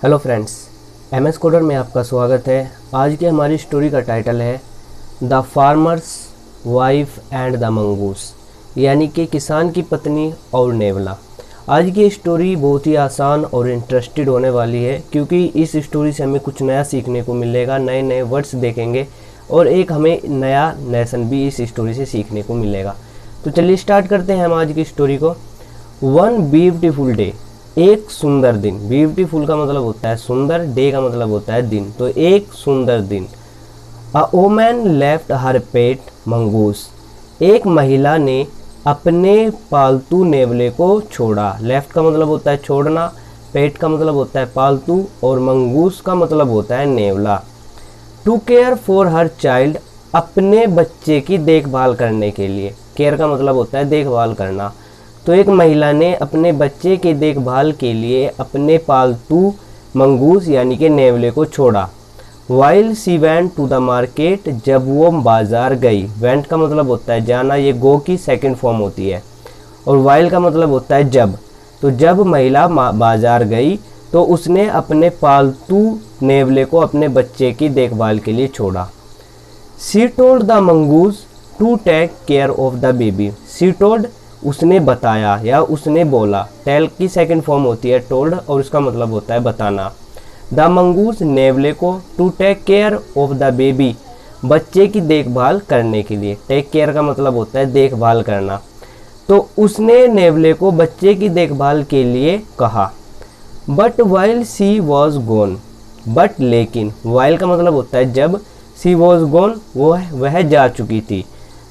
Hello friends, MS coder में आपका स्वागत है। आज की हमारी स्टोरी का टाइटल है the farmer's wife and the mongoose, यानी कि किसान की पत्नी और नेवला। आज की स्टोरी बहुत ही आसान और इंटरेस्टेड होने वाली है, क्योंकि इस स्टोरी से हमें कुछ नया सीखने को मिलेगा, नए नए वर्ड्स देखेंगे और एक हमें नया लेसन भी इस स्टोरी से सीखने को मिलेगा। तो चलिए स्टार्ट करते हैं हम आज की स्टोरी को। वन ब्यूटीफुल डे, एक सुंदर दिन। ब्यूटीफुल का मतलब होता है सुंदर, डे का मतलब होता है दिन, तो एक सुंदर दिन। अ वोमन लेफ्ट हर पेट मंगूस, एक महिला ने अपने पालतू नेवले को छोड़ा। लेफ्ट का मतलब होता है छोड़ना, पेट का मतलब होता है पालतू और मंगूस का मतलब होता है नेवला। To care for her child, अपने बच्चे की देखभाल करने के लिए। केयर का मतलब होता है देखभाल करना। तो एक महिला ने अपने बच्चे की देखभाल के लिए अपने पालतू मंगूस यानी कि नेवले को छोड़ा। While she went to the market, जब वो बाजार गई। वेंट का मतलब होता है जाना, ये गो की सेकंड फॉर्म होती है। और वाइल का मतलब होता है जब। तो जब महिला बाजार गई तो उसने अपने पालतू नेवले को अपने बच्चे की देखभाल के लिए छोड़ा। She told the mongoose to take care of the baby. She told उसने बताया या उसने बोला। टेल की सेकंड फॉर्म होती है टोल्ड और उसका मतलब होता है बताना। द मंगूस नेवले को to take care of the baby, बच्चे की देखभाल करने के लिए। टेक केयर का मतलब होता है देखभाल करना। तो उसने नेवले को बच्चे की देखभाल के लिए कहा। But while she was gone, but लेकिन। वाइल का मतलब होता है जब, सी वॉज गोन वह जा चुकी थी।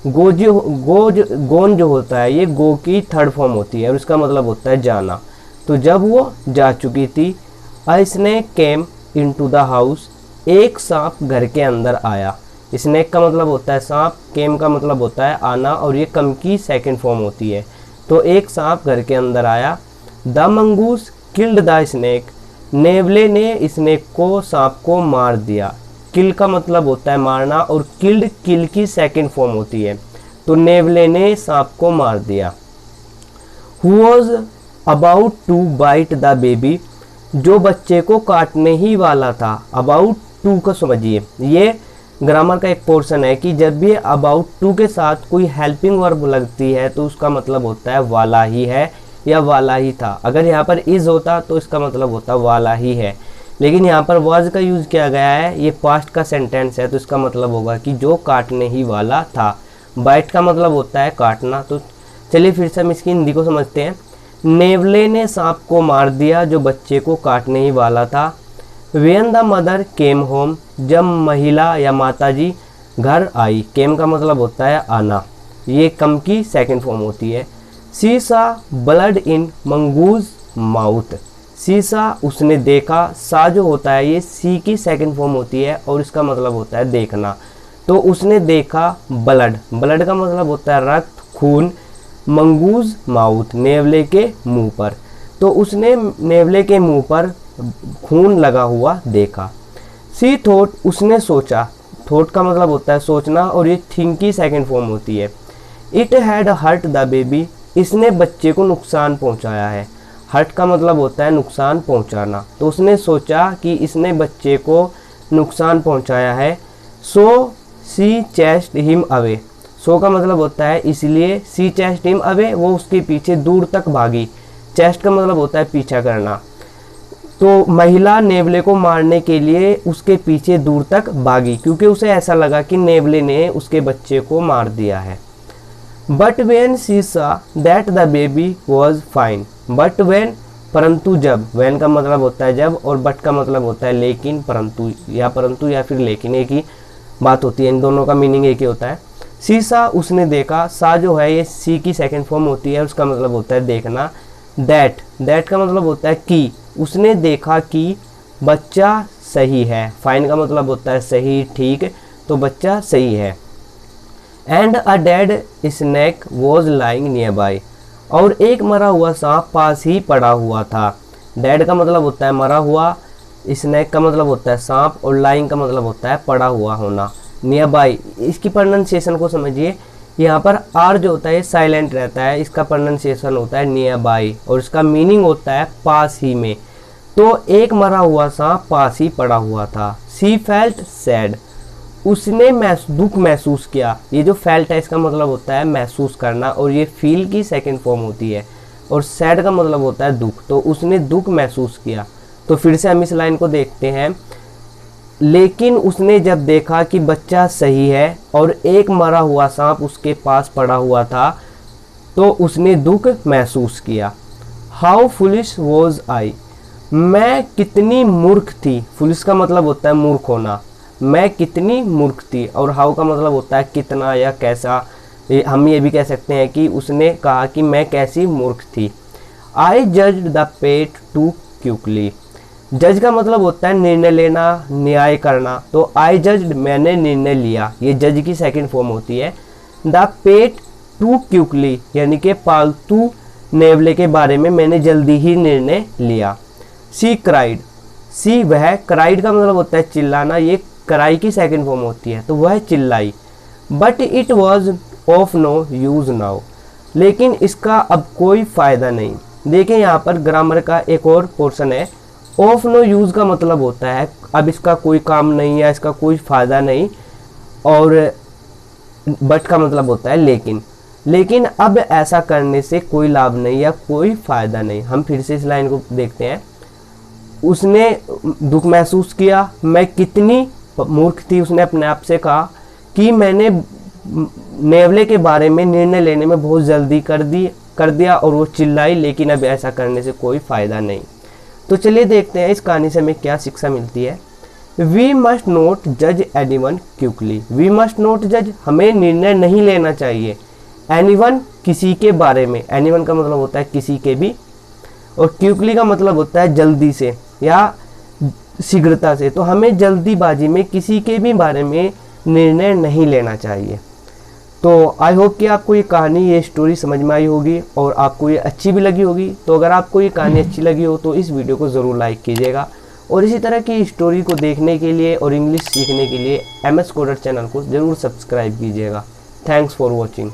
गोन जो होता है ये गो की थर्ड फॉर्म होती है और इसका मतलब होता है जाना। तो जब वो जा चुकी थी, अ snake came into the house, एक सांप घर के अंदर आया। स्नेक का मतलब होता है सांप, केम का मतलब होता है आना और ये कम की सेकंड फॉर्म होती है। तो एक सांप घर के अंदर आया। The mongoose killed the snake, नेवले ने स्नेक को, सांप को मार दिया। किल का मतलब होता है मारना और किल्ड किल की सेकंड फॉर्म होती है। तो नेवले ने सांप को मार दिया। Who was about to bite the baby, जो बच्चे को काटने ही वाला था। अबाउट टू को समझिए, ये ग्रामर का एक पोर्शन है कि जब भी अबाउट टू के साथ कोई हेल्पिंग वर्ब लगती है तो उसका मतलब होता है वाला ही है या वाला ही था। अगर यहाँ पर इज होता तो इसका मतलब होता वाला ही है, लेकिन यहाँ पर वाज का यूज़ किया गया है। ये पास्ट का सेंटेंस है तो इसका मतलब होगा कि जो काटने ही वाला था। बाइट का मतलब होता है काटना। तो चलिए फिर से हम इसकी हिंदी को समझते हैं। नेवले ने सांप को मार दिया जो बच्चे को काटने ही वाला था। When the mother came home, जब महिला या माताजी घर आई। केम का मतलब होता है आना, ये कम की सेकंड फॉर्म होती है। सी सा ब्लड इन मंगूज माउथ, सीसा उसने देखा। सा जो होता है ये सी की सेकंड फॉर्म होती है और इसका मतलब होता है देखना। तो उसने देखा ब्लड, ब्लड का मतलब होता है रक्त, खून। मंगूज माउथ, नेवले के मुंह पर। तो उसने नेवले के मुंह पर खून लगा हुआ देखा। सी थॉट, उसने सोचा। थॉट का मतलब होता है सोचना और ये थिंक की सेकंड फॉर्म होती है। It had hurt the baby, इसने बच्चे को नुकसान पहुंचाया है। हर्ट का मतलब होता है नुकसान पहुंचाना। तो उसने सोचा कि इसने बच्चे को नुकसान पहुंचाया है। सो सी चेस्ट हिम अवे, सो का मतलब होता है इसलिए। सी चेस्ट हिम अवे, वो उसके पीछे दूर तक भागी। चेस्ट का मतलब होता है पीछा करना। तो महिला नेवले को मारने के लिए उसके पीछे दूर तक भागी, क्योंकि उसे ऐसा लगा कि नेवले ने उसके बच्चे को मार दिया है। बट वेन सी सा that the baby was fine, but when परंतु जब। वेन का मतलब होता है जब और बट का मतलब होता है लेकिन, परंतु या फिर लेकिन, एक ही बात होती है, इन दोनों का मीनिंग एक ही होता है। सी सा उसने देखा। सा जो है ये सी की सेकंड फॉर्म होती है, उसका मतलब होता है देखना। दैट का मतलब होता है कि, उसने देखा कि बच्चा सही है। फाइन का मतलब होता है सही, ठीक, तो बच्चा सही है। And a dead snake was lying near by, और एक मरा हुआ सांप पास ही पड़ा हुआ था। डेड का मतलब होता है मरा हुआ, स्नेक का मतलब होता है सांप और लाइंग का मतलब होता है पड़ा हुआ होना। नियर बाय, इसकी प्रोनाउंसिएशन को समझिए। यहाँ पर आर जो होता है साइलेंट रहता है, इसका प्रोनाउंसिएशन होता है नियर बाय और इसका मीनिंग होता है पास ही में। तो एक मरा हुआ सांप पास ही पड़ा हुआ था। शी फेल्ट सैड, उसने दुख महसूस किया। ये जो फेल्ट है इसका मतलब होता है महसूस करना, और ये फील की सेकंड फॉर्म होती है, और सैड का मतलब होता है दुख। तो उसने दुख महसूस किया। तो फिर से हम इस लाइन को देखते हैं। लेकिन उसने जब देखा कि बच्चा सही है और एक मरा हुआ सांप उसके पास पड़ा हुआ था, तो उसने दुख महसूस किया। हाउ फुलिश वॉज आई, मैं कितनी मूर्ख थी। फुलिश का मतलब होता है मूर्ख होना। मैं कितनी मूर्ख थी, और हाउ का मतलब होता है कितना या कैसा। हम ये भी कह सकते हैं कि उसने कहा कि मैं कैसी मूर्ख थी। I judged the pet too quickly, जज का मतलब होता है निर्णय लेना, न्याय करना। तो आई जज्ड, मैंने निर्णय लिया, ये जज की सेकंड फॉर्म होती है। द पेट टू क्विकली, यानी कि पालतू नेवले के बारे में मैंने जल्दी ही निर्णय लिया। सी क्राइड, सी वह, क्राइड का मतलब होता है चिल्लाना, ये क्राई की सेकंड फॉर्म होती है, तो वह चिल्लाई। But it was of no use now, लेकिन इसका अब कोई फायदा नहीं। देखें यहाँ पर ग्रामर का एक और पोर्शन है। ऑफ नो यूज का मतलब होता है अब इसका कोई काम नहीं है, इसका कोई फायदा नहीं, और बट का मतलब होता है लेकिन। लेकिन अब ऐसा करने से कोई लाभ नहीं या कोई फायदा नहीं। हम फिर से इस लाइन को देखते हैं। उसने दुख महसूस किया, मैं कितनी मूर्ख थी, उसने अपने आप से कहा कि मैंने नेवले के बारे में निर्णय लेने में बहुत जल्दी कर दिया, और वो चिल्लाई, लेकिन अब ऐसा करने से कोई फायदा नहीं। तो चलिए देखते हैं इस कहानी से हमें क्या शिक्षा मिलती है। वी मस्ट नॉट जज anyone quickly, we must not जज, हमें निर्णय नहीं लेना चाहिए। एनीवन, किसी के बारे में, एनीवन का मतलब होता है किसी के भी, और क्विकली का मतलब होता है जल्दी से या शीघ्रता से। तो हमें जल्दीबाजी में किसी के भी बारे में निर्णय नहीं लेना चाहिए। तो आई होप कि आपको ये कहानी, ये स्टोरी समझ में आई होगी और आपको ये अच्छी भी लगी होगी। तो अगर आपको ये कहानी अच्छी लगी हो तो इस वीडियो को ज़रूर लाइक कीजिएगा, और इसी तरह की स्टोरी को देखने के लिए और इंग्लिश सीखने के लिए MS कोडर चैनल को ज़रूर सब्सक्राइब कीजिएगा। Thanks for watching.